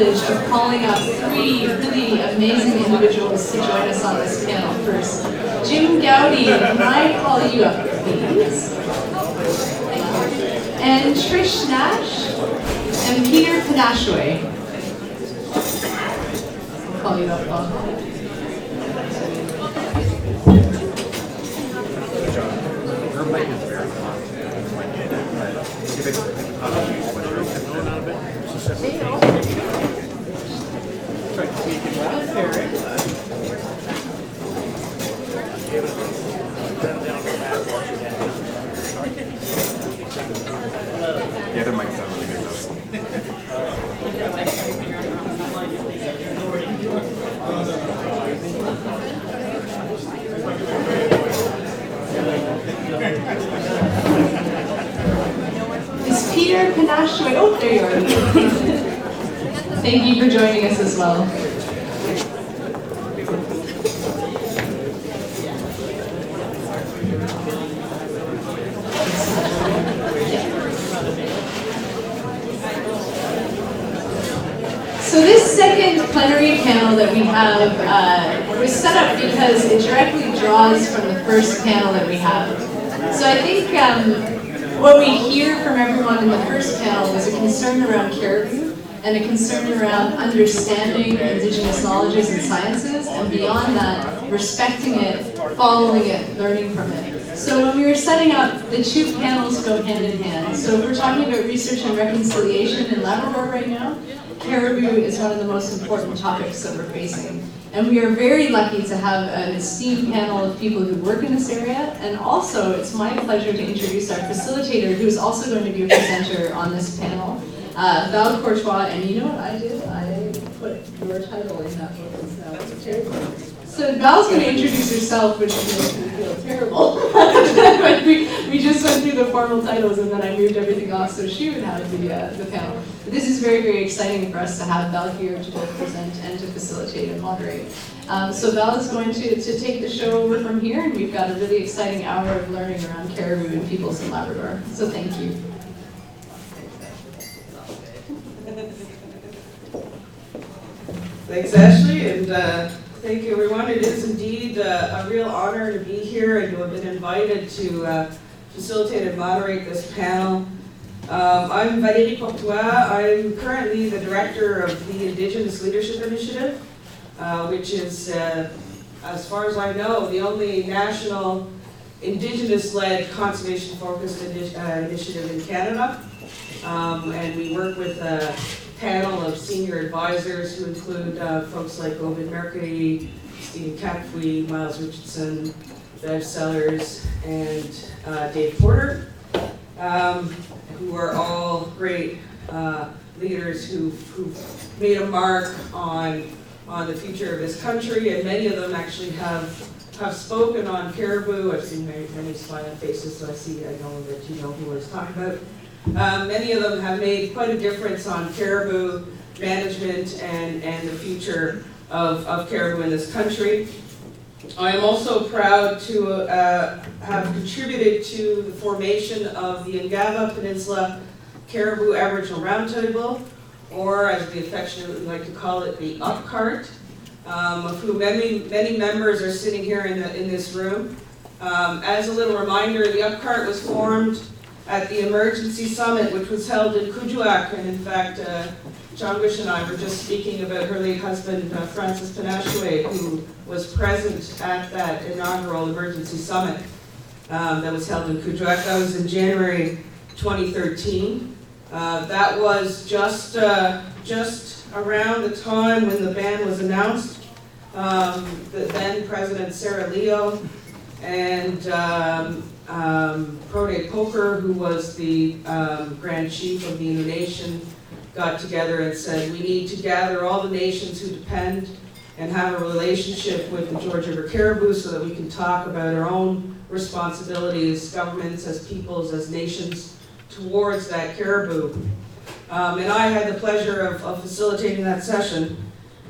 privilege of calling up three really amazing individuals to join us on this panel first. Jim Gowdy, can I call you up, please? And Trish Nash and Peter Panashway. I'll call you up, Bob. Yeah, the mic sounds really good though. Is Peter Panashway? Oh, there you are. Thank you for joining us as well. So this second plenary panel that we have was set up because it directly draws from the first panel that we have. So I think what we hear from everyone in the first panel was a concern around caribou and a concern around understanding Indigenous knowledges and sciences, and beyond that, respecting it, following it, learning from it. So when we were setting up, the two panels go hand in hand. So if we're talking about research and reconciliation in Labrador right now, caribou is one of the most important topics that we're facing. And we are very lucky to have an esteemed panel of people who work in this area. And also, it's my pleasure to introduce our facilitator, who is also going to be a presenter on this panel, Val Courtois. And you know what I did? I put your title in that book. It's terrible. So Val's going to introduce herself, which makes me feel terrible. we just went through the formal titles and then I moved everything off so she would have the panel. But this is very, very exciting for us to have Val here to both present and to facilitate and moderate. So Val is going to take the show over from here, and we've got a really exciting hour of learning around caribou and peoples in Labrador. So thank you. Thanks, Ashley, and thank you, everyone. It is indeed a real honor to be here and to have been invited to facilitate and moderate this panel. I'm Valérie Courtois. I'm currently the director of the Indigenous Leadership Initiative, which is, as far as I know, the only national Indigenous-led conservation-focused initiative in Canada. And we work with a panel of senior advisors who include folks like Ovid Mercury, Stephen Capui, Miles Richardson, Bev Sellers, and Dave Porter, who are all great leaders who've made a mark on the future of this country, and many of them actually have spoken on caribou. I've seen many smiling faces, so I know that you know who I was talking about. Many of them have made quite a difference on caribou management and the future of caribou in this country. I am also proud to have contributed to the formation of the Ngava Peninsula Caribou Aboriginal Roundtable, or as we affectionately like to call it, the UPCART, of whom many members are sitting here in this room. As a little reminder, the UPCART was formed at the Emergency Summit, which was held in Kuujjuaq, and in fact, John Wish and I were just speaking about her late husband, Francis Panashway, who was present at that inaugural Emergency Summit that was held in Kuujjuaq. That was in January 2013. That was just around the time when the ban was announced. The then President Sarah Leo and Prode Poker, who was the Grand Chief of the Innu Nation, got together and said, we need to gather all the nations who depend and have a relationship with the George River caribou so that we can talk about our own responsibilities, governments, as peoples, as nations, towards that caribou. And I had the pleasure of facilitating that session.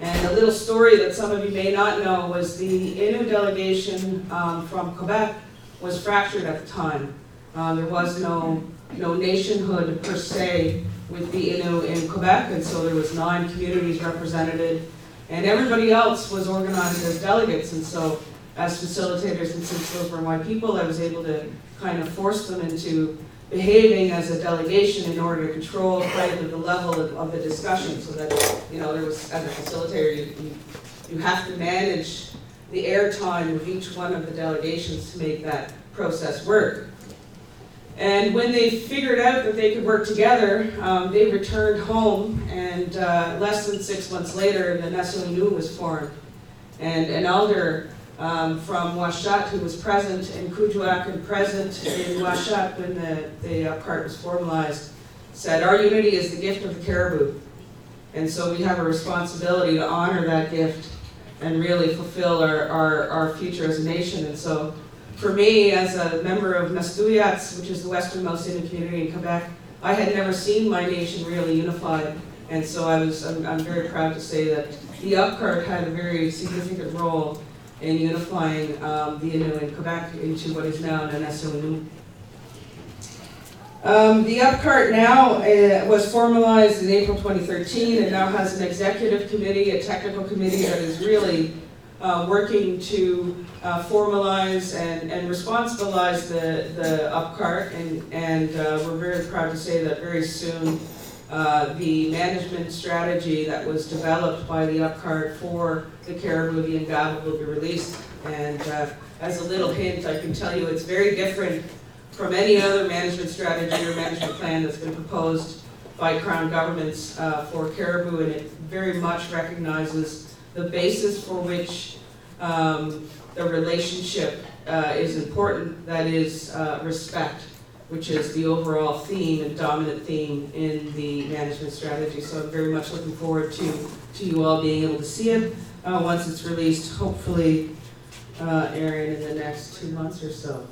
And a little story that some of you may not know was the Innu delegation from Quebec was fractured at the time. There was no nationhood per se with the Innu in Quebec, and so there was 9 communities represented, and everybody else was organized as delegates, and so as facilitators, and since those were my people, I was able to kind of force them into behaving as a delegation in order to control kind of the level of the discussion, so that, you know, there was, as a facilitator, you have to manage the airtime of each one of the delegations to make that process work. And when they figured out that they could work together, they returned home, and less than 6 months later, the Nation Innu was formed. And an elder from Washat who was present in Kuujjuaq and present in Washat when the part was formalized said, "Our unity is the gift of the caribou." And so we have a responsibility to honor that gift and really fulfill our future as a nation. And so for me, as a member of Nastuyats, which is the westernmost Innu community in Quebec, I had never seen my nation really unified. And so I'm very proud to say that the Upcart had a very significant role in unifying the Innu in Quebec into what is now the Nation Innu. The Upcart now was formalized in April 2013 and now has an executive committee, a technical committee that is really working to formalize and responsibilize the Upcart, and we're very proud to say that very soon the management strategy that was developed by the Upcart for the caribou, the Ngaba, will be released. And as a little hint, I can tell you it's very different from any other management strategy or management plan that's been proposed by Crown governments for caribou, and it very much recognizes the basis for which the relationship is important, that is respect, which is the overall theme and dominant theme in the management strategy. So I'm very much looking forward to you all being able to see it once it's released, hopefully, Aaron, in the next 2 months or so.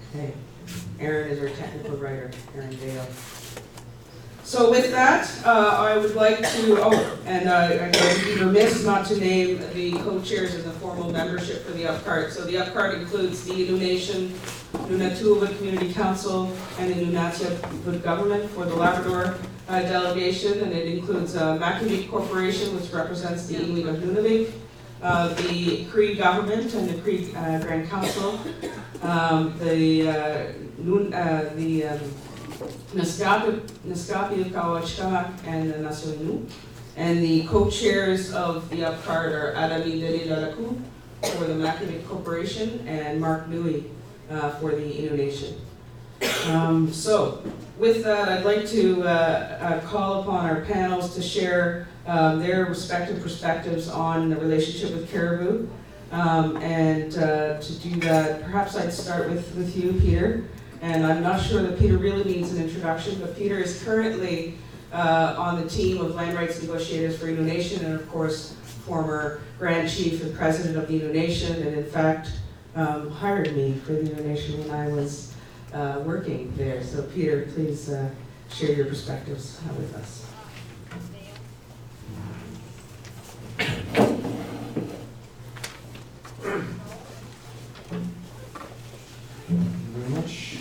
Okay. Aaron is our technical writer, Aaron Dale. So with that, I would like to, and I would be remiss not to name the co-chairs and the formal membership for the Upcart. So the Upcart includes the Innu Nation, Nunatuva Community Council, and the Nunatsiavut Government for the Labrador delegation, and it includes Makivik Corporation, which represents the Inuit of Nunavik, the Cree Government and the Cree Grand Council, the Naskapi of Kawachkak and the Nation Innu. And the co-chairs of the Upcart are Adami Deli for the Makivik Corporation and Mark Nui for the Innu Nation. So with that, I'd like to call upon our panels to share their respective perspectives on the relationship with caribou. And to do that, perhaps I'd start with you, Peter. And I'm not sure that Peter really needs an introduction, but Peter is currently on the team of land rights negotiators for Innu Nation, and of course, former Grand Chief and President of the Innu Nation, and in fact, hired me for the Innu Nation when I was working there. So Peter, please share your perspectives with us. Thank you very much.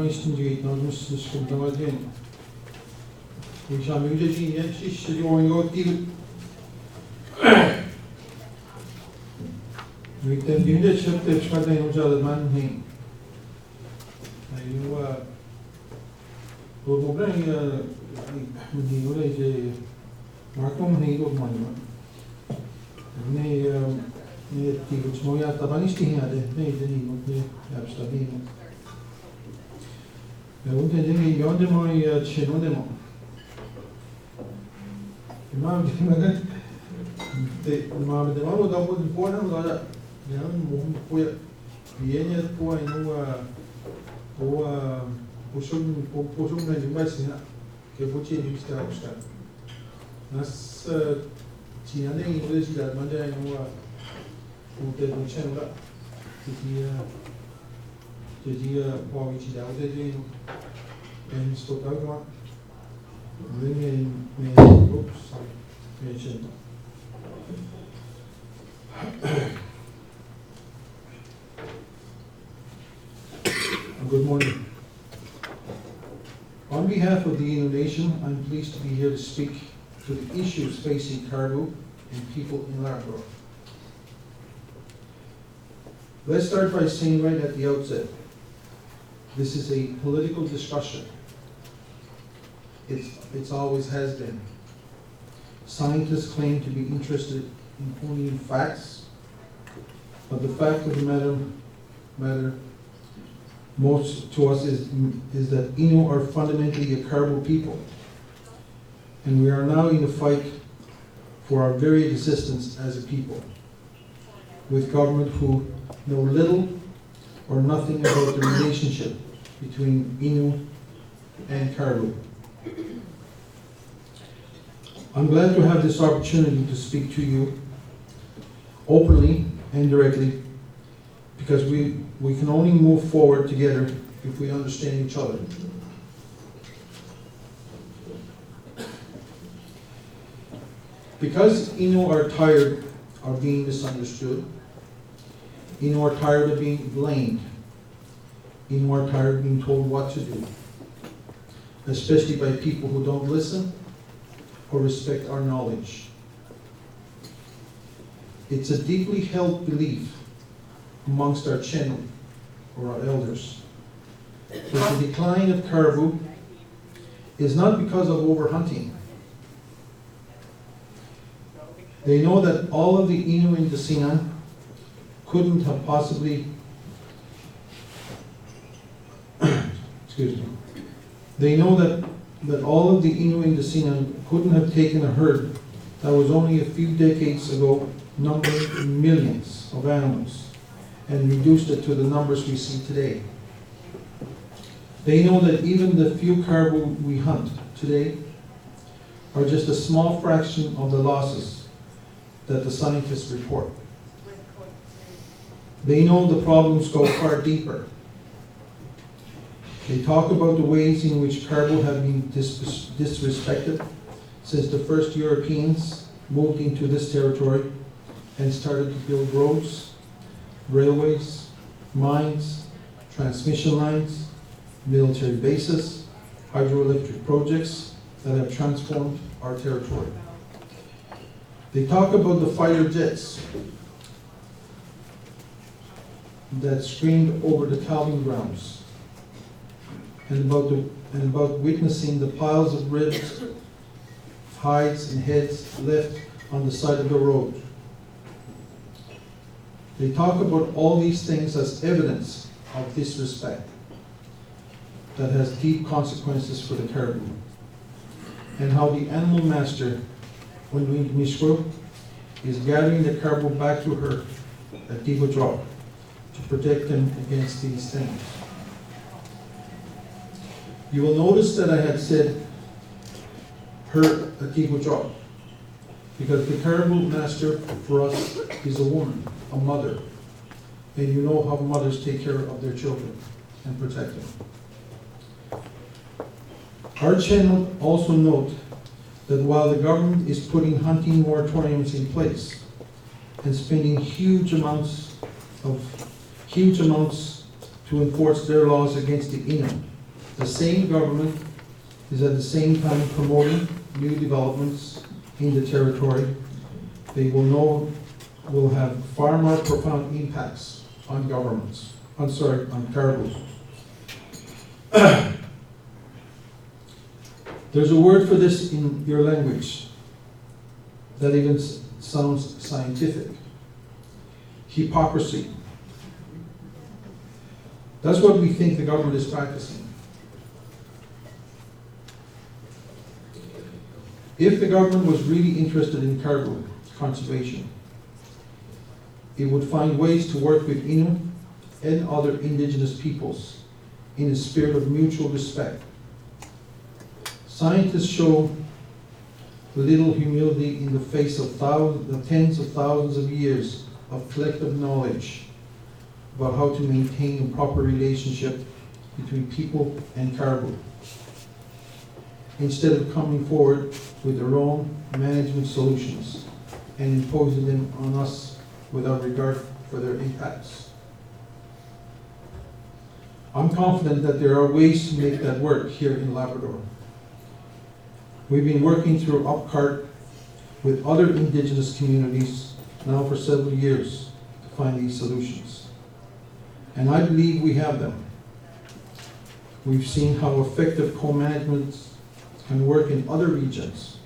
Üstünce namus kumtamaden. İnşallah müjdeci gençlik işleri oynuyor değil. Müjde günde çıktı çıkardan hocalar manhi. Ayuwa bu problem ya bu oraya je makom ne yok manma. Ne kuch moya tabanisti hade ne ne yapstabi. Un te dengi yondemo I cenodemo. Imam dimagan te imam de mano da pod pona da ya mo poia vienya tua inua tua posun na jumbaisina que pochi nimsta usta. Nas cinane inglesi da manja inua ute duchenga Dia pode dar o desenho em estudar uma linha em grupos mentioned. Good morning. On behalf of the Innu Nation, I'm pleased to be here to speak to the issues facing caribou and people in Labrador. Let's start by saying right at the outset, this is a political discussion. It's always has been. Scientists claim to be interested in only in facts, but the fact of the matter most to us is that Innu are fundamentally a caribou people, and we are now in a fight for our very existence as a people, with government who know little or nothing about the relationship between Innu and caribou. I'm glad to have this opportunity to speak to you openly and directly, because we can only move forward together if we understand each other. Because Innu are tired of being misunderstood, Innu are tired of being blamed, Innu are tired of being told what to do, especially by people who don't listen or respect our knowledge. It's a deeply held belief amongst our channel, or our elders, that the decline of caribou is not because of overhunting. They know that all of the Innu in the Sinan couldn't have possibly excuse me. They know that all of the Innu in the Sinan couldn't have taken a herd that was only a few decades ago numbering millions of animals and reduced it to the numbers we see today. They know that even the few caribou we hunt today are just a small fraction of the losses that the scientists report. They know the problems go far deeper. They talk about the ways in which caribou have been disrespected since the first Europeans moved into this territory and started to build roads, railways, mines, transmission lines, military bases, hydroelectric projects that have transformed our territory. They talk about the fighter jets that screamed over the calving grounds, and about witnessing the piles of ribs, hides, and heads left on the side of the road. They talk about all these things as evidence of disrespect that has deep consequences for the caribou, and how the animal master, when Mishro, is gathering the caribou back to her at Diva Drop to protect them against these things. You will notice that I had said her at Diva Drop, because the caribou master for us is a woman, a mother, and you know how mothers take care of their children and protect them. Our channel also note that while the government is putting hunting moratoriums in place and spending huge amounts to enforce their laws against the Innu, the same government is at the same time promoting new developments in the territory they will know will have far more profound impacts on on caribou. There's a word for this in your language that even sounds scientific. Hypocrisy. That's what we think the government is practicing. If the government was really interested in caribou conservation, it would find ways to work with Innu and other indigenous peoples in a spirit of mutual respect. Scientists show little humility in the face of tens of thousands of years of collective knowledge about how to maintain a proper relationship between people and caribou, instead of coming forward with their own management solutions and imposing them on us without regard for their impacts. I'm confident that there are ways to make that work here in Labrador. We've been working through UpCart with other Indigenous communities now for several years to find these solutions. And I believe we have them. We've seen how effective co-management can work in other regions.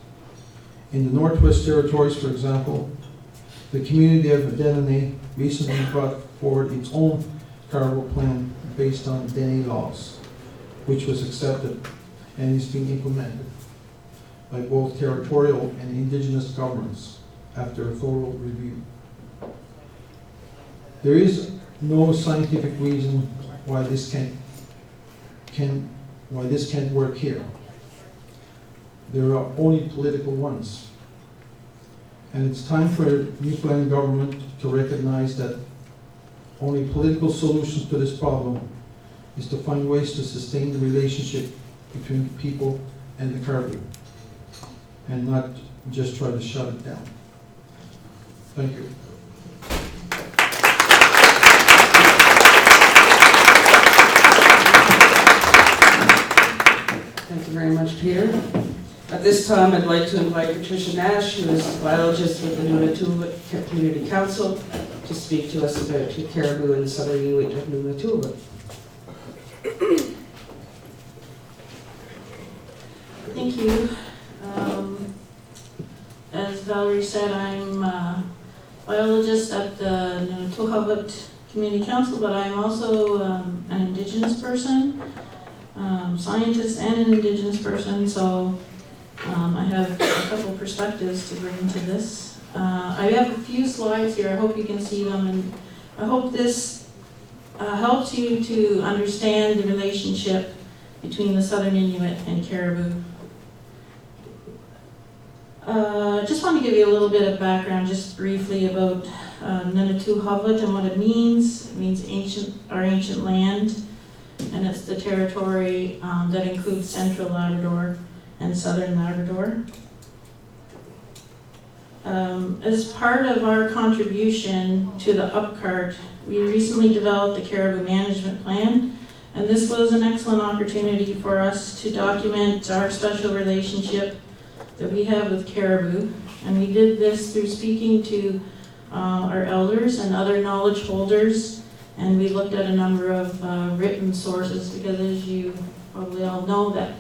In the Northwest Territories, for example, the community of Denene recently brought forward its own carnival plan based on Dene laws, which was accepted and is being implemented by both territorial and Indigenous governments after a thorough review. There is no scientific reason why this can't work here. There are only political ones. And it's time for Newfoundland government to recognize that only political solutions to this problem is to find ways to sustain the relationship between people and the caribou, and not just try to shut it down. Thank you. Thank you very much, Peter. At this time, I'd like to invite Patricia Nash, who is a biologist with the Nunatuva Community Council, to speak to us about caribou and the southern Inuit of Nunatuva. Thank you. As Valerie said, I'm a biologist at the Nunatuva Community Council, but I'm also an Indigenous person, scientist and an Indigenous person, so I have a couple perspectives to bring to this. I have a few slides here. I hope you can see them, and I hope this helps you to understand the relationship between the southern Inuit and caribou. Just want to give you a little bit of background, just briefly, about Nunatuva and what it means. It means our ancient land, and it's the territory that includes central Labrador and southern Labrador. As part of our contribution to the UpCart, we recently developed the Caribou Management Plan, and this was an excellent opportunity for us to document our special relationship that we have with caribou. And we did this through speaking to our elders and other knowledge holders, and we looked at a number of written sources, because as you probably all know, that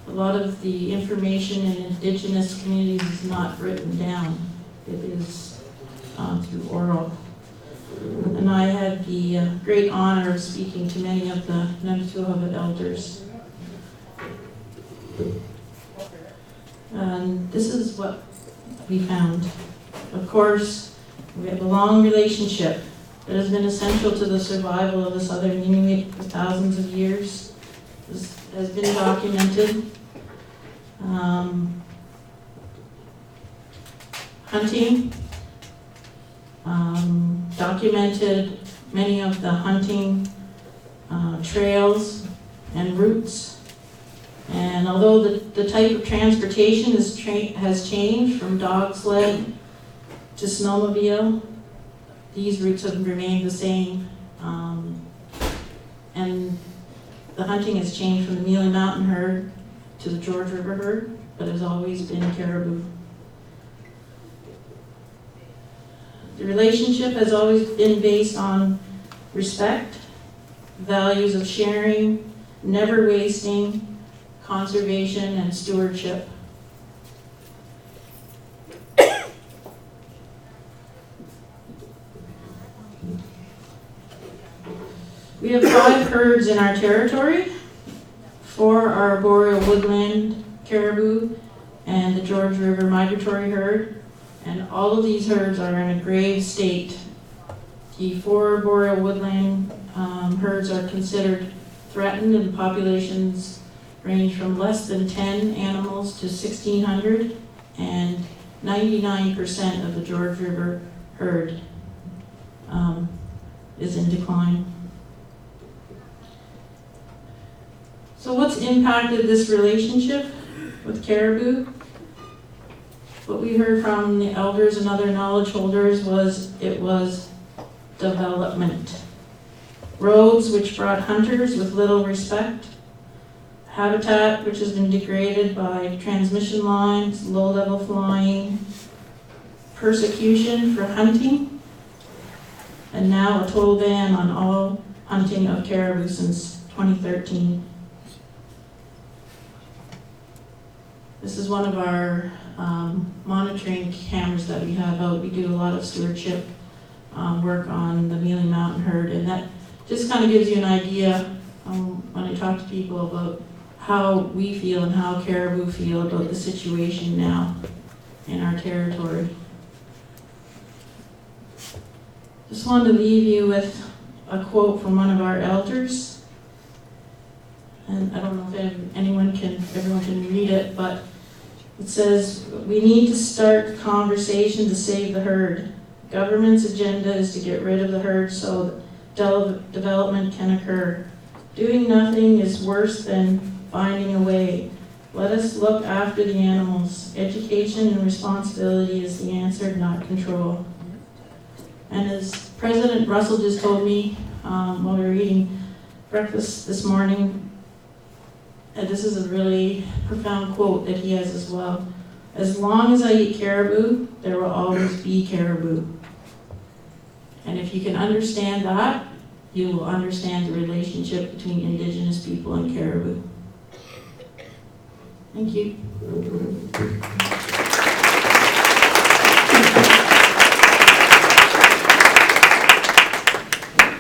a lot of the information in Indigenous communities is not written down. It is through oral. And I had the great honor of speaking to many of the Nunatuva elders. And this is what we found. Of course, we have a long relationship that has been essential to the survival of the southern Inuit for thousands of years. This has been documented. Hunting, documented many of the hunting trails and routes. And although the type of transportation has changed from dog sled to snowmobile, these routes have remained the same. And the hunting has changed from the Mealy Mountain herd to the George River herd, but has always been caribou. The relationship has always been based on respect, values of sharing, never wasting, conservation, and stewardship. We have 5 herds in our territory. 4 are boreal woodland caribou and the George River migratory herd. And all of these herds are in a grave state. The 4 boreal woodland herds are considered threatened, and the populations range from less than 10 animals to 1,600, and 99% of the George River herd is in decline. So what's impacted this relationship with caribou? What we heard from the elders and other knowledge holders was it was development. Roads which brought hunters with little respect, habitat which has been degraded by transmission lines, low-level flying, persecution for hunting, and now a total ban on all hunting of caribou since 2013. This is one of our monitoring cameras that we have out. We do a lot of stewardship work on the Mealy Mountain herd, and that just kind of gives you an idea when I talk to people about how we feel and how caribou feel about the situation now in our territory. Just wanted to leave you with a quote from one of our elders, and I don't know if everyone can read it, but it says, "We need to start the conversation to save the herd. Government's agenda is to get rid of the herd so that development can occur. Doing nothing is worse than finding a way. Let us look after the animals. Education and responsibility is the answer, not control." And as President Russell just told me while we were eating breakfast this morning, and this is a really profound quote that he has as well. "As long as I eat caribou, there will always be caribou." And if you can understand that, you will understand the relationship between Indigenous people and caribou. Thank you.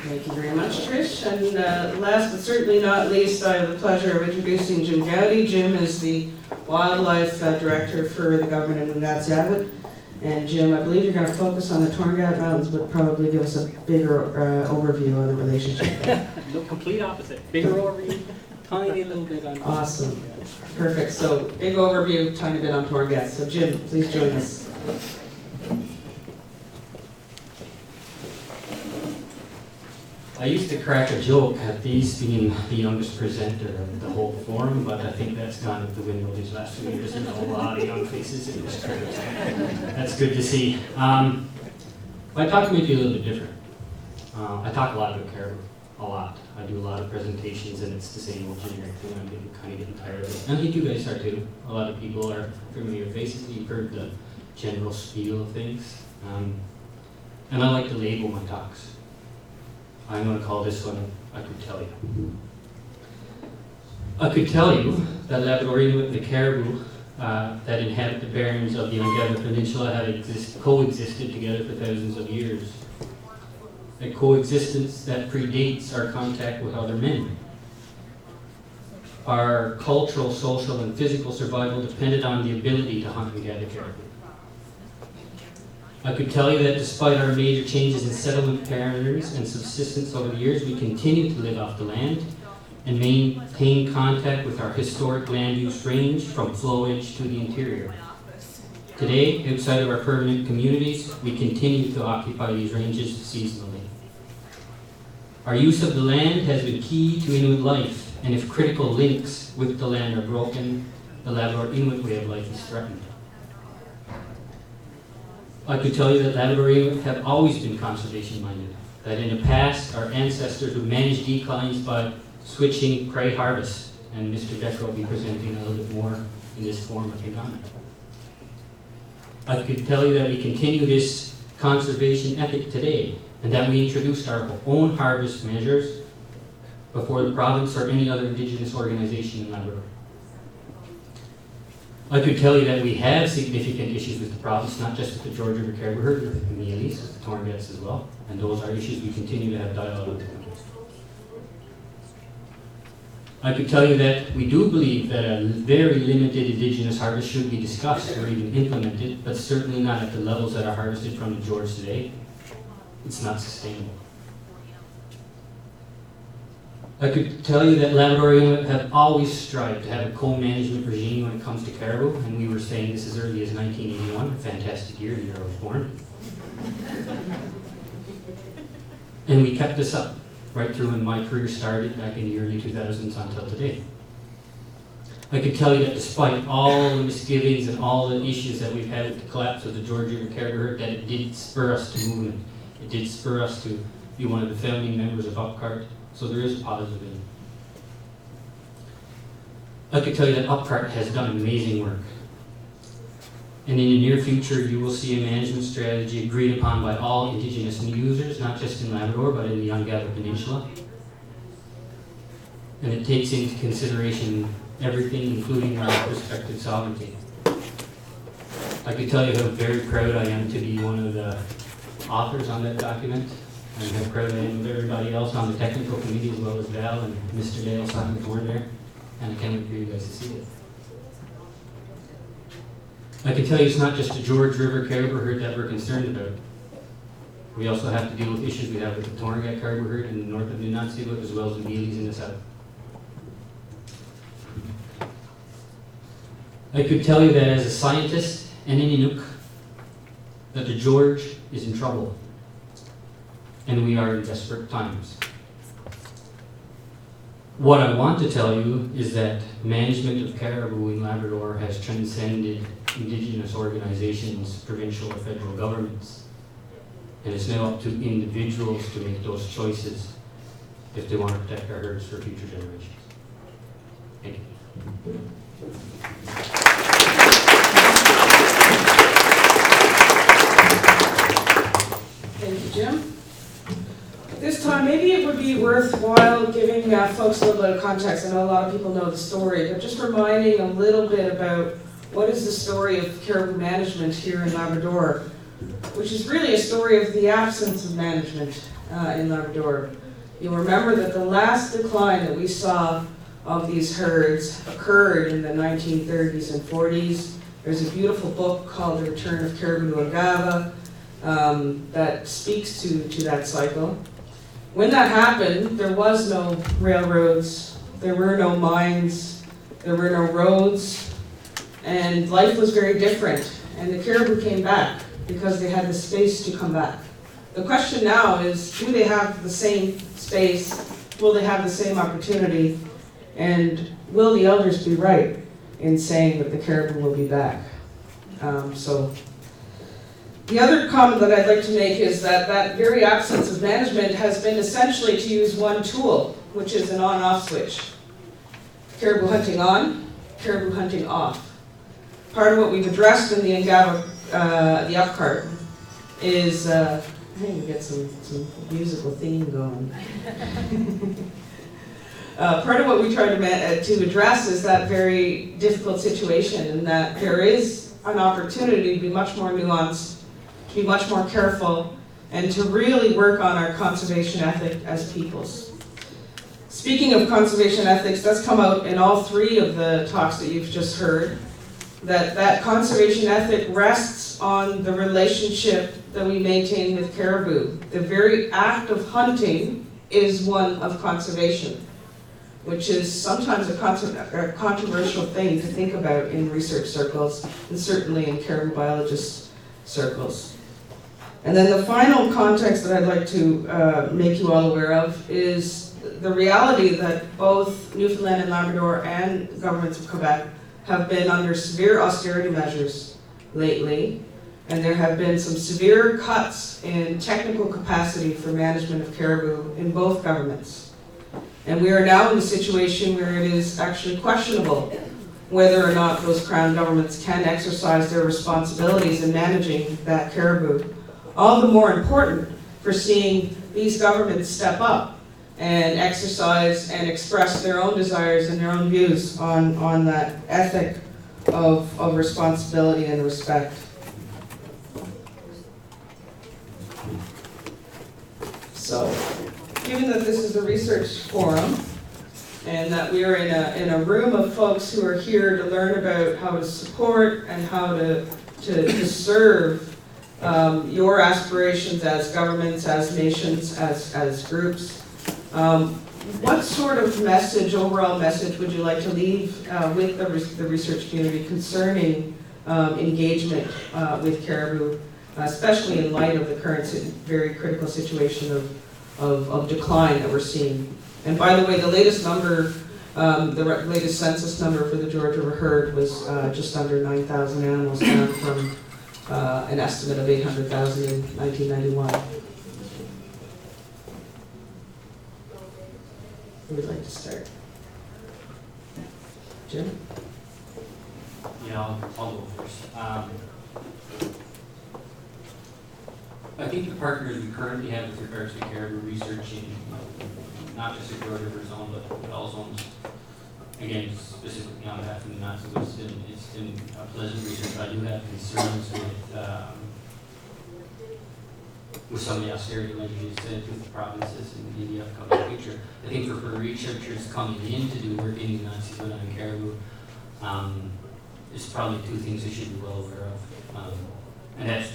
Thank you very much, Trish. And last but certainly not least, I have the pleasure of introducing Jim Gowdy. Jim is the Wildlife Director for the government in Nunatsiavut. And Jim, I believe you're going to focus on the Torngat Mountains, but probably give us a bigger overview of the relationship there. No, complete opposite. Bigger overview, tiny little bit on. Awesome. Perfect. So big overview, tiny bit on Torngat. So Jim, please join us. I used to crack a joke at these being the youngest presenter of the whole forum, but I think that's gone out the window these last few years. There's a lot of young faces in this crowd. That's good to see. My talk may be a little bit different. I talk a lot about caribou, a lot. I do a lot of presentations, and it's the same old generic thing. I'm kind of getting tired of it. And I think you guys are too. A lot of people are familiar faces. You've heard the general spiel of things. And I like to label my talks. I'm going to call this one, I Could Tell You. I could tell you that Labrador Inuit and the caribou that inhabit the barrens of the Ungava Peninsula have coexisted together for thousands of years. A coexistence that predates our contact with other men. Our cultural, social, and physical survival depended on the ability to hunt and gather caribou. I could tell you that despite our major changes in settlement patterns and subsistence over the years, we continue to live off the land and maintain contact with our historic land use range from flowage to the interior. Today, outside of our permanent communities, we continue to occupy these ranges seasonally. Our use of the land has been key to Inuit life, and if critical links with the land are broken, the Labrador Inuit way of life is threatened. I could tell you that Labrador Inuit have always been conservation-minded, that in the past, our ancestors would manage declines by switching prey harvest, and Mr. Decker will be presenting a little bit more in this forum, I think, on it. I could tell you that we continue this conservation ethic today, and that we introduced our own harvest measures before the province or any other Indigenous organization in Labrador. I could tell you that we have significant issues with the province, not just with the George River caribou herd, but with the Mealies, with the Torngats as well, and those are issues we continue to have dialogue with them. I could tell you that we do believe that a very limited Indigenous harvest should be discussed or even implemented, but certainly not at the levels that are harvested from the George today. It's not sustainable. I could tell you that Labrador Inuit have always strived to have a co-management regime when it comes to caribou, and we were saying this as early as 1981, a fantastic year, the year I was born. And we kept this up right through when my career started back in the early 2000s until today. I could tell you that despite all the misgivings and all the issues that we've had with the collapse of the George River caribou herd, that it did spur us to movement. It did spur us to be one of the founding members of UpCart, so there is a positive in it. I could tell you that UpCart has done amazing work. And in the near future, you will see a management strategy agreed upon by all Indigenous users, not just in Labrador, but in the Ungava Peninsula. And it takes into consideration everything, including our prospective sovereignty. I can tell you how very proud I am to be one of the authors on that document, and how proud I am of everybody else on the technical committee, as well as Val and Mr. Dale signing the board there, and I can't wait for you guys to see it. I can tell you it's not just the George River caribou herd that we're concerned about. We also have to deal with issues we have with the Torngat caribou herd in the north of Nunatsiavut, as well as the Mealies in the south. I could tell you that as a scientist and an Inuk, that the George is in trouble, and we are in desperate times. What I want to tell you is that management of caribou in Labrador has transcended Indigenous organizations, provincial or federal governments, and it's now up to individuals to make those choices if they want to protect our herds for future generations. Thank you. Thank you, Jim. This time, maybe it would be worthwhile giving folks a little bit of context. I know a lot of people know the story, but just reminding a little bit about what is the story of caribou management here in Labrador, which is really a story of the absence of management in Labrador. You'll remember that the last decline that we saw of these herds occurred in the 1930s and 40s. There's a beautiful book called The Return of Caribou to Ungava that speaks to that cycle. When that happened, there was no railroads, there were no mines, there were no roads, and life was very different. And the caribou came back because they had the space to come back. The question now is, do they have the same space? Will they have the same opportunity? And will the elders be right in saying that the caribou will be back? The other comment that I'd like to make is that that very absence of management has been essentially to use one tool, which is an on-off switch. Caribou hunting on, caribou hunting off. Part of what we've addressed in the Ungava, the UpCart, is, I think we get some musical theme going. Part of what we try to address is that very difficult situation, and that there is an opportunity to be much more nuanced, to be much more careful, and to really work on our conservation ethic as peoples. Speaking of conservation ethics, that's come out in all three of the talks that you've just heard, that conservation ethic rests on the relationship that we maintain with caribou. The very act of hunting is one of conservation, which is sometimes a controversial thing to think about in research circles, and certainly in caribou biologist circles. And then the final context that I'd like to make you all aware of is the reality that both Newfoundland and Labrador and governments of Quebec have been under severe austerity measures lately, and there have been some severe cuts in technical capacity for management of caribou in both governments. And we are now in a situation where it is actually questionable whether or not those Crown governments can exercise their responsibilities in managing that caribou. All the more important for seeing these governments step up and exercise and express their own desires and their own views on that ethic of responsibility and respect. So, given that this is a research forum, and that we are in a room of folks who are here to learn about how to support and how to serve your aspirations as governments, as nations, as groups, what sort of message, overall message, would you like to leave with the research community concerning engagement with caribou, especially in light of the current very critical situation of decline that we're seeing? And by the way, the latest number The latest census number for the George River herd was just under 9,000 animals, down from an estimate of 800,000 in 1991. Who would like to start? Jim? Yeah, I'll go first. I think the partners we currently have with regards to caribou research in not just the George River zone, but all zones, again, specifically on that from the maps, it's been a pleasant research. I do have concerns with some of the austerity measures with the provinces in the upcoming future. I think for researchers coming in to do work in the United States on caribou, there's probably two things they should be well aware of. And that's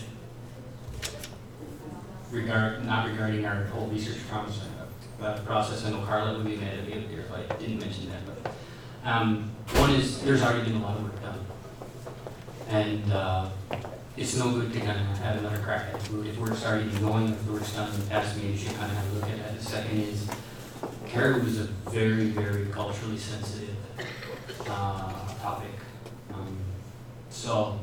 not regarding our whole research process. I know Carla would be mad at me if I didn't mention that. But one is there's already been a lot of work done. And it's no good to kind of have another crack at it. If work's already been going, if the work's done in the past, maybe you should kind of have a look at that. The second is caribou is a very, very culturally sensitive topic. So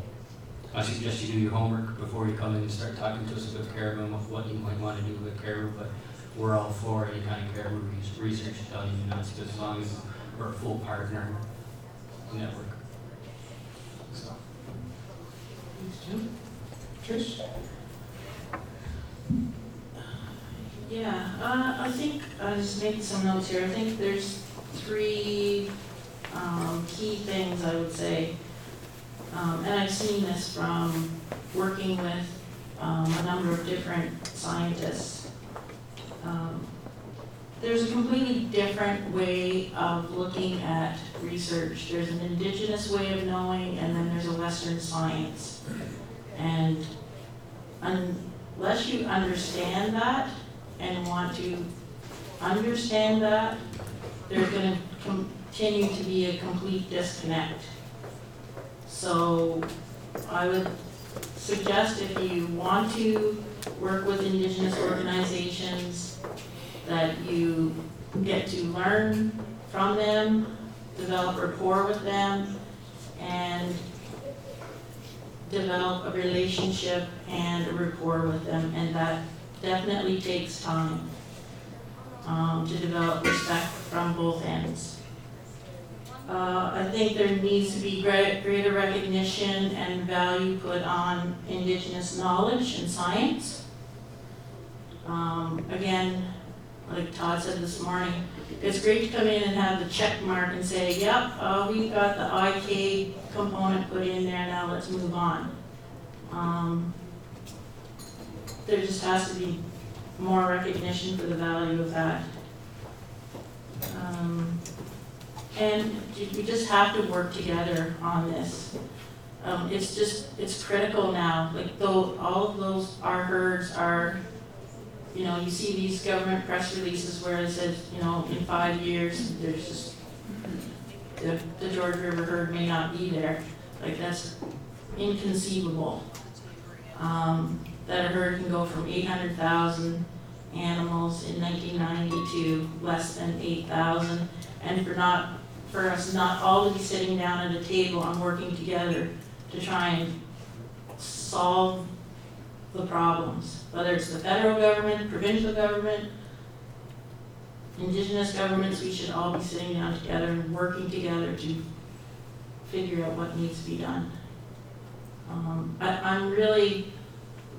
I suggest you do your homework before you come in and start talking to us about caribou and what you might want to do with caribou. But we're all for any kind of caribou research done in the United States as long as we're a full partner network. So. Trish? Yeah, I think, I just making some notes here, I think there's three key things I would say. And I've seen this from working with a number of different scientists. There's a completely different way of looking at research. There's an indigenous way of knowing, and then there's a Western science. And unless you understand that and want to understand that, there's going to continue to be a complete disconnect. So I would suggest if you want to work with indigenous organizations, that you get to learn from them, develop rapport with them, and develop a relationship and a rapport with them. And that definitely takes time to develop respect from both ends. I think there needs to be greater recognition and value put on indigenous knowledge and science. Again, like Todd said this morning, it's great to come in and have the check mark and say, yep, we've got the IK component put in there, now let's move on. There just has to be more recognition for the value of that. And we just have to work together on this. It's critical now. Like though all of those, our herds are, you know, you see these government press releases where it says, you know, in 5 years, there's just, the George River herd may not be there. Like that's inconceivable. That a herd can go from 800,000 animals in 1990 to less than 8,000, and for us not all to be sitting down at a table and working together to try and solve the problems, whether it's the federal government, provincial government, indigenous governments. We should all be sitting down together and working together to figure out what needs to be done. I'm really,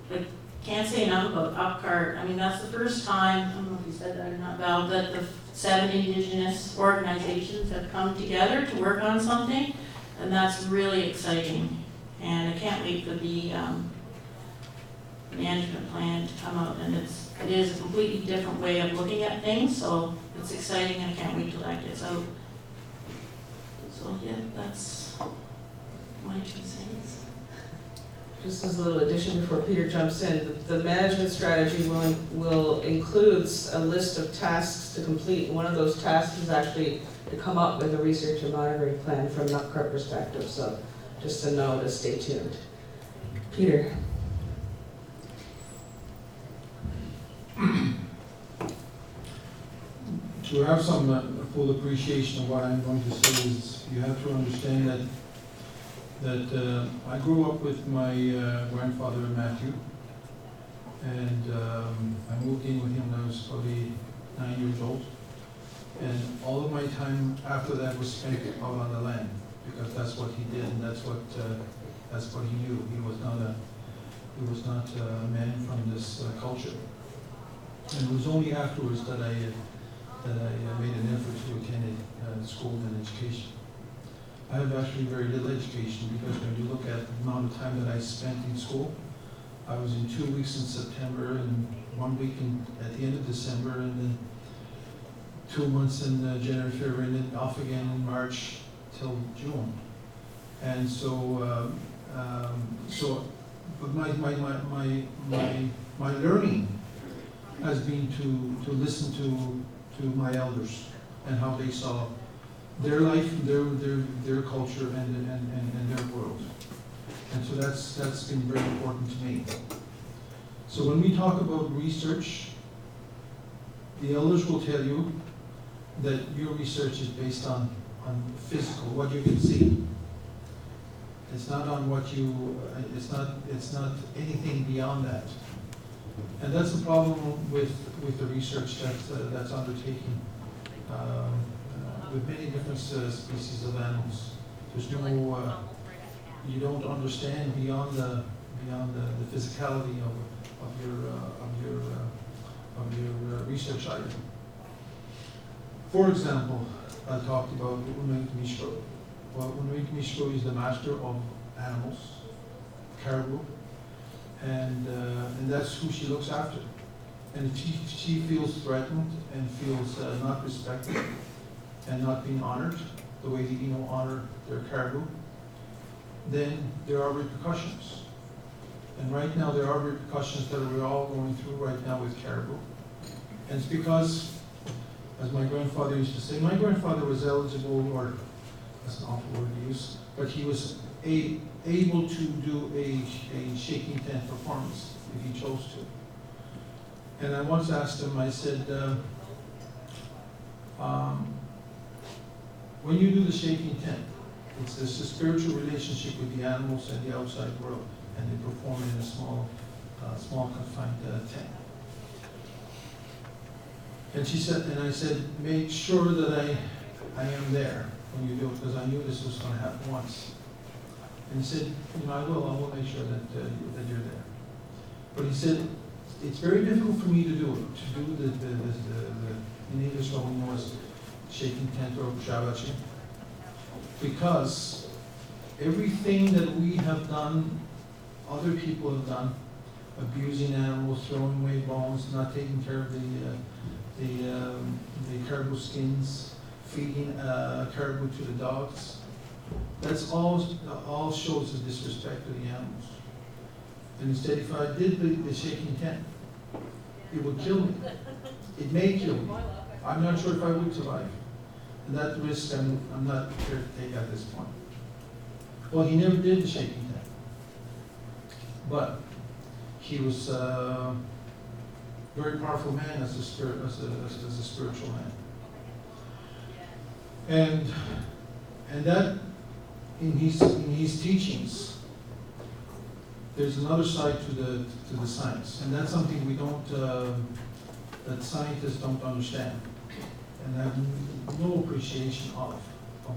like, can't say enough about Upcart. I mean, that's the first time, I don't know if you said that or not, Val, that the 7 indigenous organizations have come together to work on something, and that's really exciting. And I can't wait for the management plan to come out, and it is a completely different way of looking at things, so it's exciting, and I can't wait till that gets out. So yeah, that's my 2 cents. Just as a little addition before Peter jumps in, the management strategy will include a list of tasks to complete. One of those tasks is actually to come up with a research and monitoring plan from an Upcart perspective. So just a note to stay tuned. Peter. To have some full appreciation of what I'm going to say is you have to understand that I grew up with my grandfather Matthew, and I moved in with him when I was probably 9 years old. And all of my time after that was spent out on the land, because that's what he did and that's what he knew. He was not a man from this culture. And it was only afterwards that I made an effort to attend school and education. I have actually very little education, because when you look at the amount of time that I spent in school, I was in 2 weeks in September and 1 week at the end of December, and then 2 months in January, February, and then off again in March till June. And so, but my learning has been to listen to my elders and how they saw their life, their culture, and their world. And so that's been very important to me. So when we talk about research, the elders will tell you that your research is based on physical, what you can see. It's not on what you, it's not anything beyond that. And that's the problem with the research that's undertaken with many different species of animals. There's no, you don't understand beyond the physicality of your research item. For example, I talked about Unwik Mishko. Well, Unwik Mishko is the master of animals, caribou, and that's who she looks after. And if she feels threatened and feels not respected and not being honored the way the Inuit honor their caribou, then there are repercussions. And right now there are repercussions that we're all going through right now with caribou. And it's because, as my grandfather used to say, my grandfather was eligible, or that's an awful word to use, but he was able to do a shaking tent performance if he chose to. And I once asked him, I said, when you do the shaking tent, it's this a spiritual relationship with the animals and the outside world, and they perform in a small confined tent. And she said, and I said, make sure that I am there when you do it, because I knew this was going to happen once. And he said, you know, I will make sure that you're there. But he said, it's very difficult for me to do it, to do the in English what we know as shaking tent or shavachi, because everything that we have done, other people have done, abusing animals, throwing away bones, not taking care of the caribou skins, feeding caribou to the dogs. That's all shows the disrespect to the animals. And instead, if I did the shaking tent, it would kill me. It may kill me. I'm not sure if I would survive. And that risk I'm not prepared to take at this point. Well, he never did the shaking tent. But he was a very powerful man as a spiritual man. And that in his teachings, there's another side to the science, and that's something we don't that scientists don't understand and have no appreciation of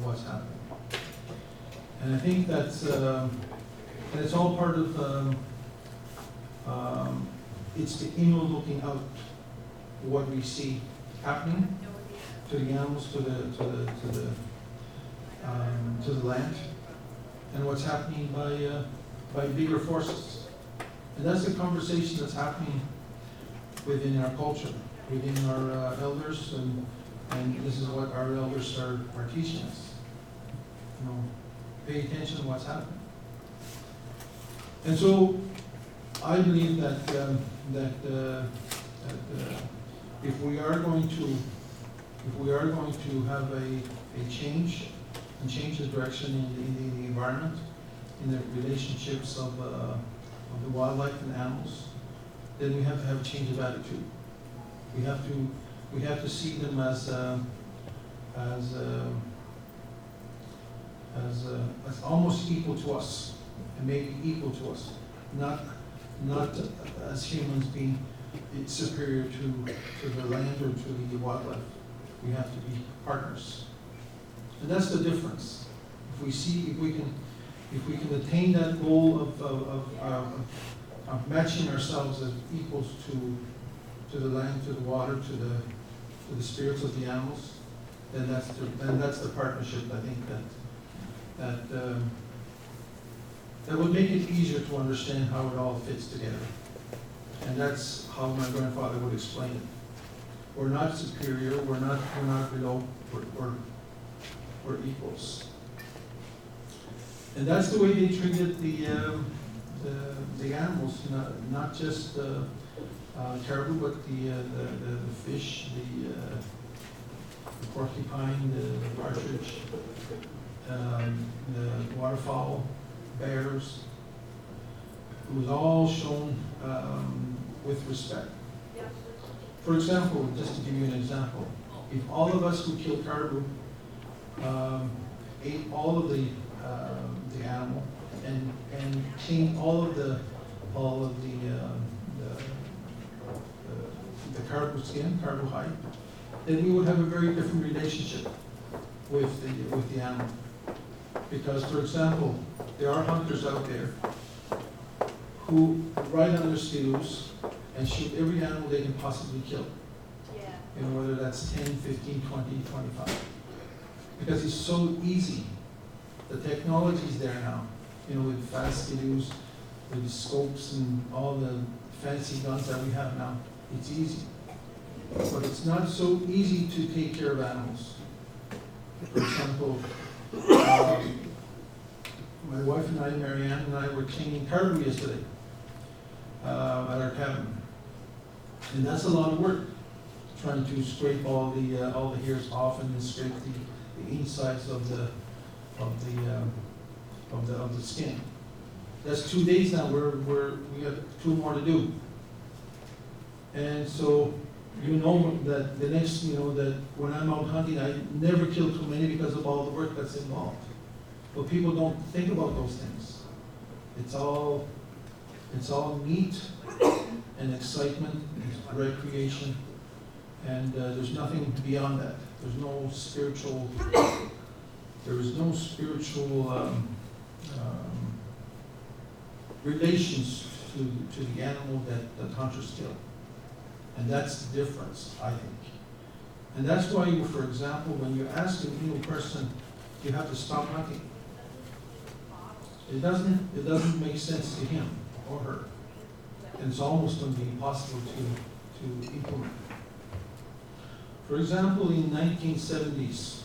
what's happening. And I think that's and it's all part of it's the inner looking out what we see happening to the animals, to the land, and what's happening by bigger forces. And that's the conversation that's happening within our culture, within our elders, and this is what our elders are teaching us. You know, pay attention to what's happening. And so I believe that if we are going to have a change and change the direction in the environment, in the relationships of the wildlife and animals, then we have to have a change of attitude. We have to see them as as almost equal to us, and maybe equal to us, not as humans being superior to the land or to the wildlife. We have to be partners, and that's the difference. If we can attain that goal of matching ourselves as equals to the land, to the water, to the spirits of the animals, then that's the partnership. I think that would make it easier to understand how it all fits together. And that's how my grandfather would explain it. We're not superior, we're not below, we're equals. And that's the way they treated the animals, not just caribou, but the fish, the porcupine, the partridge, the waterfowl, bears. It was all shown with respect. For example, just to give you an example, if all of us who killed caribou ate all of the animal and cleaned all of the caribou skin, caribou hide, then we would have a very different relationship with the animal. Because, for example, there are hunters out there who ride on their steers and shoot every animal they can possibly kill. You know, whether that's 10, 15, 20, 25. Because it's so easy. The technology's there now, you know, with fast videos, with the scopes and all the fancy guns that we have now. It's easy. But it's not so easy to take care of animals. For example, my wife and I, Marianne and I, were cleaning caribou yesterday at our cabin. And that's a lot of work, trying to scrape all the hairs off and then scrape the insides of the skin. That's 2 days now. We have 2 more to do. And so you know that the next, you know, that when I'm out hunting, I never kill too many because of all the work that's involved. But people don't think about those things. It's all meat and excitement, and recreation, and there's nothing beyond that. There is no spiritual relations to the animal that hunters kill. And that's the difference, I think. And that's why, for example, when you ask an Inuit person, you have to stop hunting. It doesn't make sense to him or her. And it's almost going to be impossible to implement. For example, in 1970s,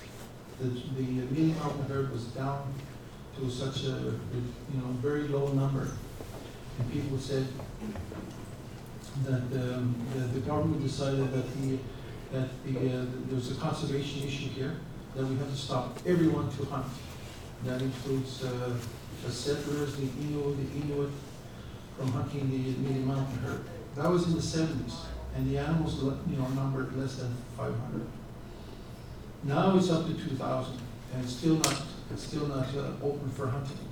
the Mealy Mountain herd was down to such a very low number, and people said that the government decided that there's a conservation issue here, that we have to stop everyone to hunt. That includes the settlers, the Inuit, from hunting the Mealy Mountain herd. That was in the 70s, and the animals, numbered less than 500. Now it's up to 2,000, and it's still not open for hunting.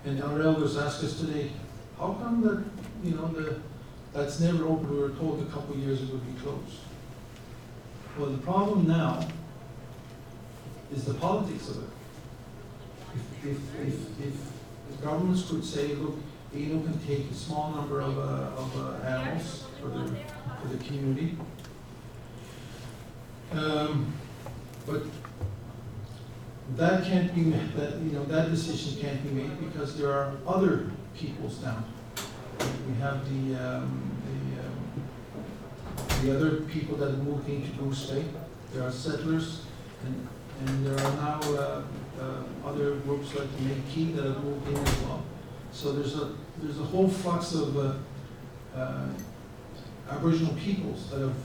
And our elders asked us today, how come that that's never open? We were told a couple of years it would be closed. Well, the problem now is the politics of it. If the governments could say, look, Inuit can take a small number of animals for the community, but that can't be made. That decision can't be made because there are other peoples now. We have the other people that have moved into Bruce Bay. There are settlers, and there are now other groups like the Métis that have moved in as well. So there's a whole flux of Aboriginal peoples that have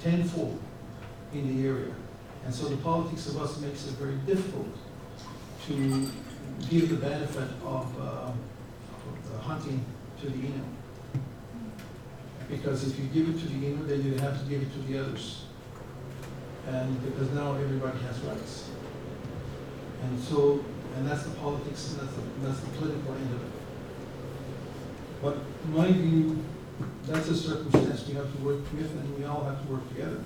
tenfold in the area. And so the politics of us makes it very difficult to give the benefit of hunting to the Inuit. Because if you give it to the Inuit, then you have to give it to the others. and because now everybody has rights. And so, and that's the politics, and that's the political end of it. But in my view, that's a circumstance we have to work with, and we all have to work together.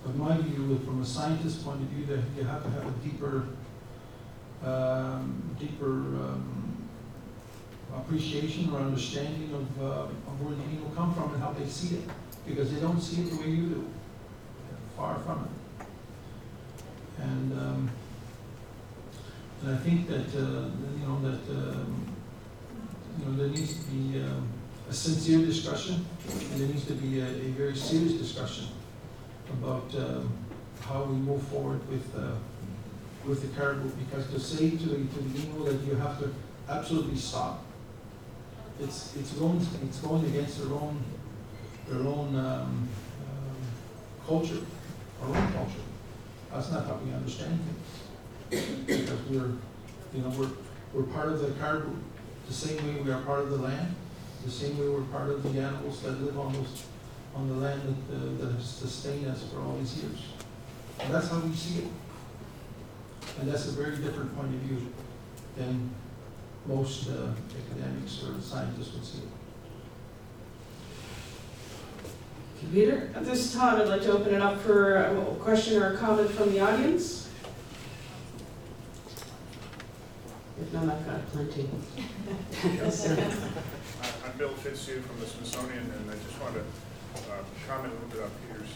But my view, from a scientist's point of view, that you have to have a deeper appreciation or understanding of where the Innu come from and how they see it, because they don't see it the way you do. Far from it. And I think that there needs to be a sincere discussion, and there needs to be a very serious discussion about how we move forward with the caribou. Because to say to the Innu that you have to absolutely stop, it's going against their own culture, our own culture. That's not how we understand things. Because we're part of the caribou, the same way we are part of the land, the same way we're part of the animals that live on the land that has sustained us for all these years. And that's how we see it. And that's a very different point of view than most academics or scientists would see it. Peter, at this time, I'd like to open it up for a question or a comment from the audience. If not, I've got plenty. Yes, sir. I'm Bill Fitzhugh from the Smithsonian, and I just want to comment a little bit on Peter's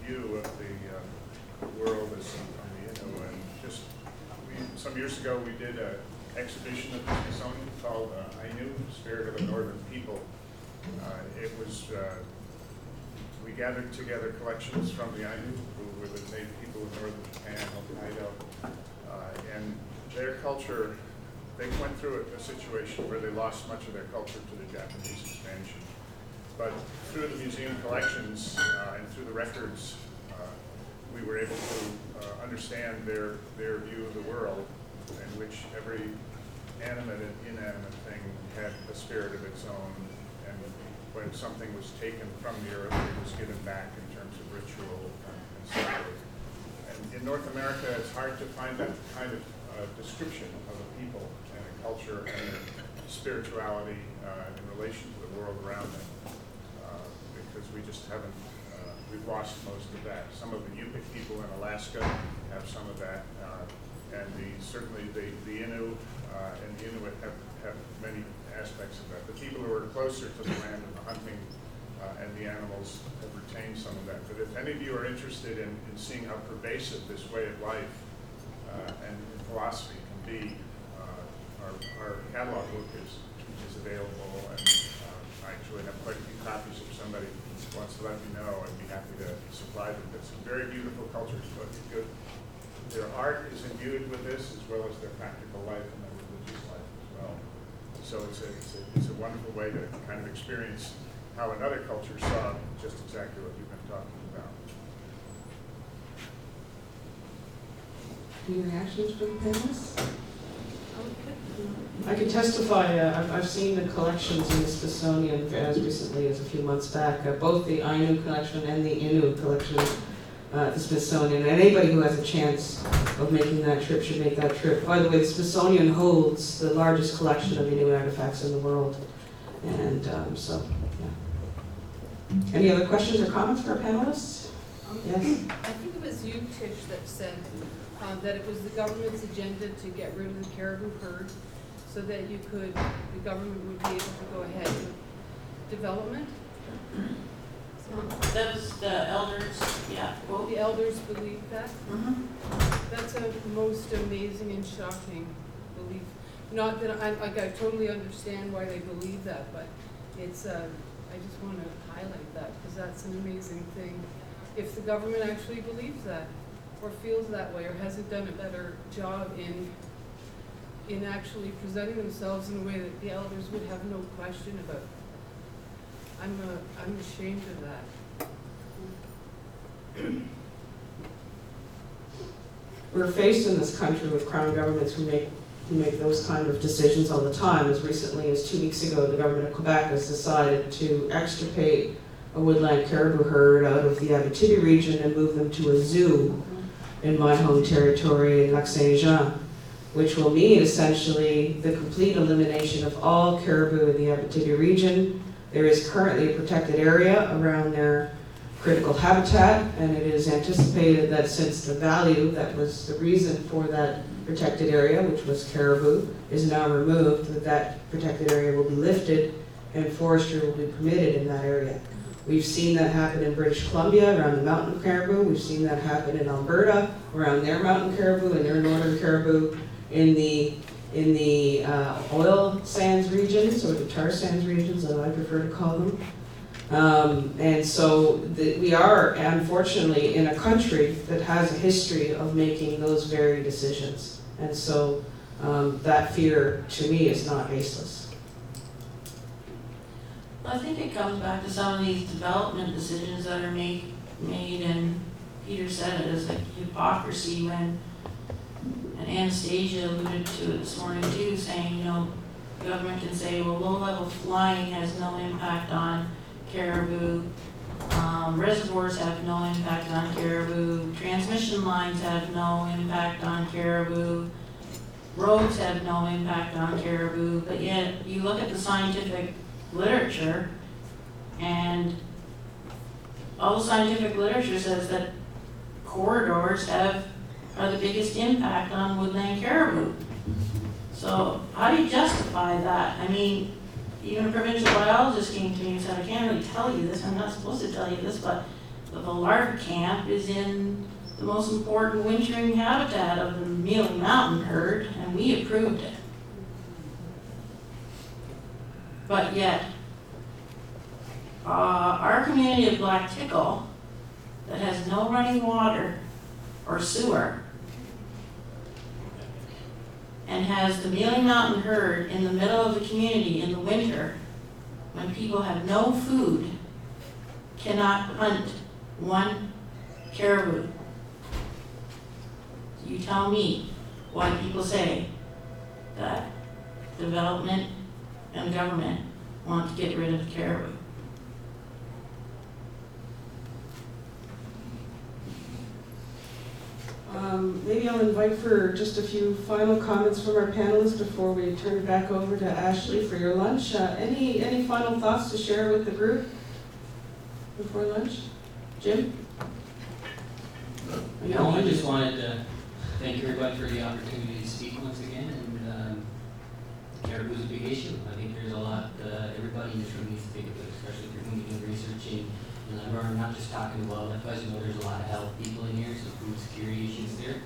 view of the world as on the Innu. And some years ago, we did an exhibition at the Smithsonian called Ainu, Spirit of the Northern People. We gathered together collections from the Ainu, who were the native people of northern Japan, Hokkaido, and their culture. They went through a situation where they lost much of their culture to the Japanese expansion. But through the museum collections and through the records, we were able to understand their view of the world, in which every animate and inanimate thing had a spirit of its own. And when something was taken from the earth, it was given back in terms of ritual and so forth. And in North America, it's hard to find that kind of description of a people and a culture and their spirituality in relation to the world around them, because we just haven't, we've lost most of that. Some of the Yupik people in Alaska have some of that, and certainly the Innu and the Inuit have many aspects of that. The people who are closer to the land and the hunting and the animals have retained some of that. But if any of you are interested in seeing how pervasive this way of life and philosophy can be, our catalog book is available, and I actually have quite a few copies. If somebody wants to let me know, I'd be happy to supply them. It's a very beautiful culture. Good. Their art is imbued with this, as well as their practical life and their religious life as well. So it's a wonderful way to kind of experience how another culture saw just exactly what you've been talking about. Any reactions from the panelists? I can testify, I've seen the collections in the Smithsonian as recently as a few months back, both the Ainu collection and the Innu collection at the Smithsonian. And anybody who has a chance of making that trip should make that trip. By the way, the Smithsonian holds the largest collection of Innu artifacts in the world. And so, yeah. Any other questions or comments for our panelists? Yes? I think it was you, Tish, that said that it was the government's agenda to get rid of the caribou herd so that the government would be able to go ahead with development. That was the elders, yeah. Well, the elders believe that. That's a most amazing and shocking belief. Not that I totally understand why they believe that, but it's I just want to highlight that because that's an amazing thing. If the government actually believes that, or feels that way, or hasn't done a better job in actually presenting themselves in a way that the elders would have no question about. I'm ashamed of that. We're faced in this country with crown governments who make those kind of decisions all the time. As recently as 2 weeks ago, the government of Quebec has decided to extirpate a woodland caribou herd out of the Abitibi region and move them to a zoo in my home territory in Lac-Saint-Jean, which will mean essentially the complete elimination of all caribou in the Abitibi region. There is currently a protected area around their critical habitat, and it is anticipated that since the value that was the reason for that protected area, which was caribou, is now removed, that protected area will be lifted and forestry will be permitted in that area. We've seen that happen in British Columbia around the mountain caribou. We've seen that happen in Alberta around their mountain caribou and their northern caribou, in the oil sands regions, or the tar sands regions, as I prefer to call them. And so we are, unfortunately, in a country that has a history of making those very decisions. And so that fear, to me, is not baseless. I think it comes back to some of these development decisions that are made, and Peter said it as like hypocrisy when, and Anastasia alluded to it this morning too, saying, you know, government can say, well, low-level flying has no impact on caribou, reservoirs have no impact on caribou, transmission lines have no impact on caribou, roads have no impact on caribou, but yet you look at the scientific literature, and all the scientific literature says that corridors are the biggest impact on woodland caribou. So how do you justify that? I mean, even a provincial biologist came to me and said, I can't really tell you this, I'm not supposed to tell you this, but the larva camp is in the most important wintering habitat of the Mealy Mountain herd, and we approved it. But yet, our community of Black Tickle that has no running water or sewer and has the Mealy Mountain herd in the middle of the community in the winter when people have no food, cannot hunt one caribou. You tell me why people say that development and government want to get rid of caribou. Maybe I'll invite for just a few final comments from our panelists before we turn it back over to Ashley for your lunch. Any final thoughts to share with the group before lunch? Jim? No, I just wanted to thank everybody for the opportunity to speak once again, and caribou is a big issue. I think there's a lot everybody in this room needs to think about, especially if you're going to be doing research in Labrador. I'm not just talking about wildlife, as you know, there's a lot of health people in here, so food security issues there.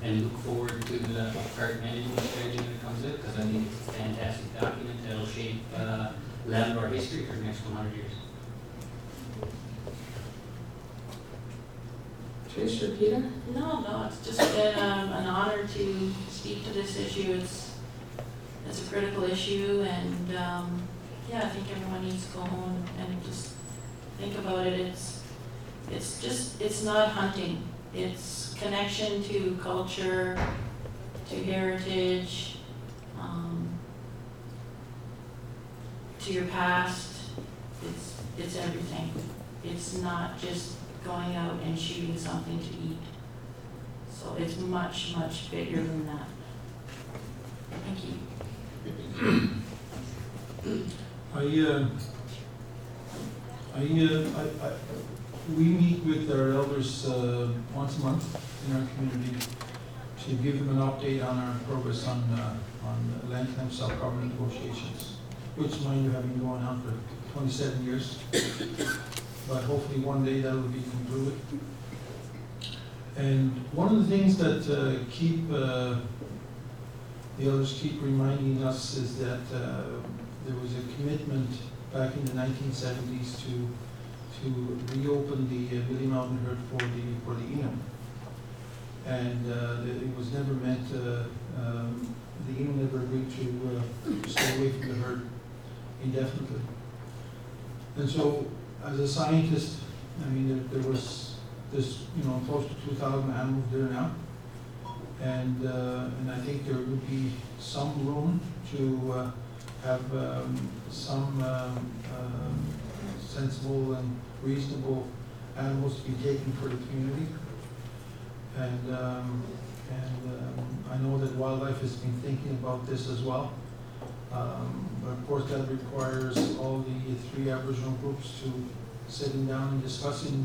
And look forward to the upcart management strategy when it comes out, because I think it's a fantastic document that'll shape Labrador history for the next 100 years. Trish or Peter? No, it's just been an honor to speak to this issue. It's a critical issue, and yeah, I think everyone needs to go home and just think about it. It's not hunting. It's connection to culture, to heritage, to your past. It's everything. It's not just going out and shooting something to eat. So it's much, much bigger than that. Thank you. We meet with our elders once a month in our community to give them an update on our progress on land claim self-government negotiations, which, mind you, have been going on for 27 years. But hopefully one day that will be concluded. And one of the things that the elders keep reminding us is that there was a commitment back in the 1970s to reopen the Mealy Mountain herd for the Innu. And it was never meant, the Innu never agreed to stay away from the herd indefinitely. And so, as a scientist, I mean, there was this, close to 2,000 animals there now, and I think there would be some room to have some sensible and reasonable animals to be taken for the community. And I know that wildlife has been thinking about this as well. But of course that requires all the 3 Aboriginal groups to sitting down and discussing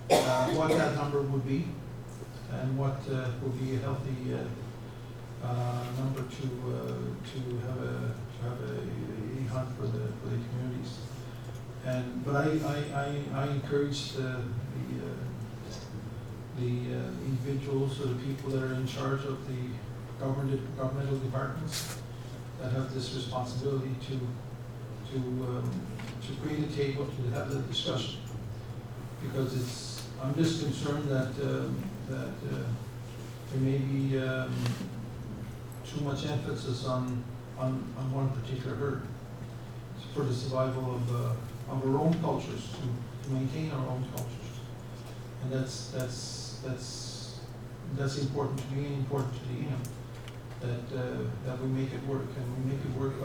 what that number would be and what would be a healthy number to have a hunt for the communities. But I encourage the individuals or the people that are in charge of the governmental departments that have this responsibility to create a table to have the discussion, because I'm just concerned that there may be too much emphasis on one particular herd for the survival of our own cultures, to maintain our own cultures, and that's important to me and important to the EM, that we make it work, and we make it work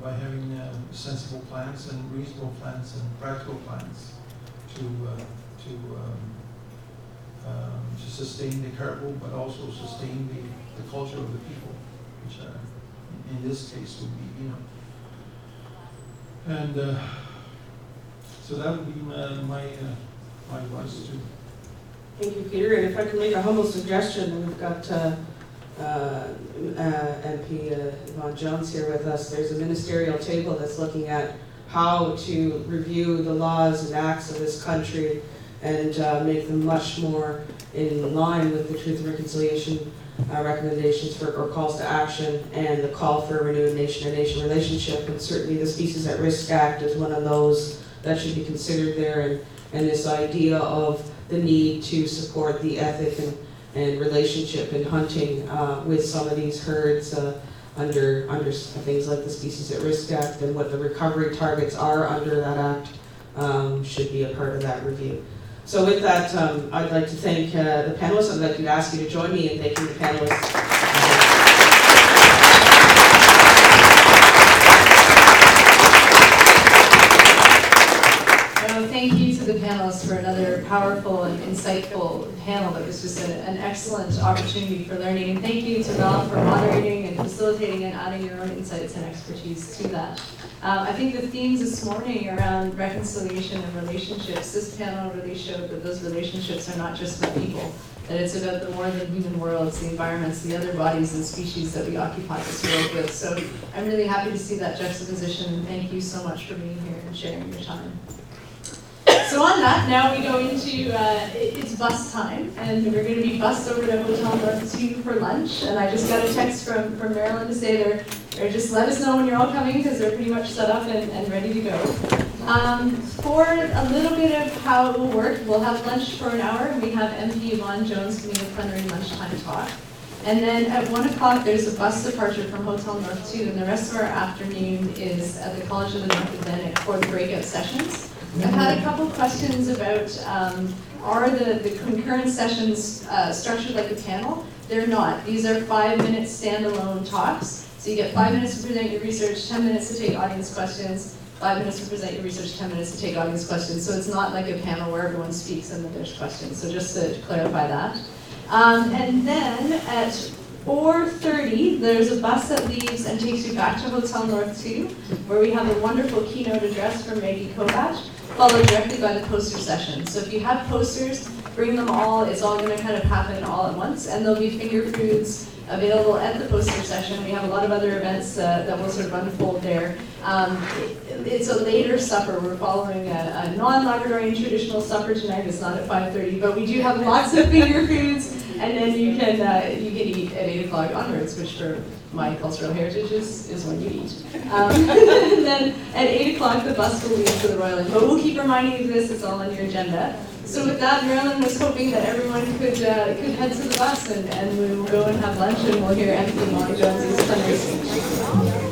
by having sensible plans and reasonable plans and practical plans to sustain the caribou, but also sustain the culture of the people, which in this case would be, and so that would be my advice too. Thank you, Peter. And if I can make a humble suggestion, we've got MP Yvonne Jones here with us. There's a ministerial table that's looking at how to review the laws and acts of this country and make them much more in line with the Truth and Reconciliation recommendations or calls to action, and the call for a renewed nation-to-nation relationship. And certainly the Species at Risk Act is one of those that should be considered there, and this idea of the need to support the ethic and relationship in hunting with some of these herds under things like the Species at Risk Act, and what the recovery targets are under that act should be a part of that review. So with that, I'd like to thank the panelists. I'd like to ask you to join me in thanking the panelists. Thank you to the panelists for another powerful and insightful panel. That was just an excellent opportunity for learning. And thank you to Val for moderating and facilitating and adding your own insights and expertise to that. I think the themes this morning around reconciliation and relationships, this panel really showed that those relationships are not just with people, that it's about the more than human worlds, the environments, the other bodies and species that we occupy this world with. So I'm really happy to see that juxtaposition, and thank you so much for being here and sharing your time. So on that, now we go into, it's bus time, and we're going to be bussed over to Hotel North 2 for lunch. And I just got a text from Maryland to say they're just let us know when you're all coming, because they're pretty much set up and ready to go. For a little bit of how it will work, we'll have lunch for an hour. We have MP Yvonne Jones giving a plenary lunchtime talk. And then at 1 o'clock, there's a bus departure from Hotel North 2, and the rest of our afternoon is at the College of the North Atlantic for the breakout sessions. I've had a couple questions about, are the concurrent sessions structured like a panel? They're not. These are 5-minute standalone talks. So you get 5 minutes to present your research, 10 minutes to take audience questions, 5 minutes to present your research, 10 minutes to take audience questions. So it's not like a panel where everyone speaks and then there's questions. So just to clarify that. And then at 4:30, there's a bus that leaves and takes you back to Hotel North 2, where we have a wonderful keynote address from Maggie Kovach, followed directly by the poster session. So if you have posters, bring them all. It's all going to kind of happen all at once, and there'll be finger foods available at the poster session. We have a lot of other events that will sort of unfold there. It's a later supper. We're following a non-Labradorian traditional supper tonight. It's not at 5:30, but we do have lots of finger foods, and then you can eat at 8 o'clock onwards, which for my cultural heritage is when you eat. And then at 8 o'clock, the bus will leave for the Royal Inn. But we'll keep reminding you of this. It's all on your agenda. So with that, Marilyn was hoping that everyone could head to the bus, and we will go and have lunch, and we'll hear Anthony Jones's plenary speech.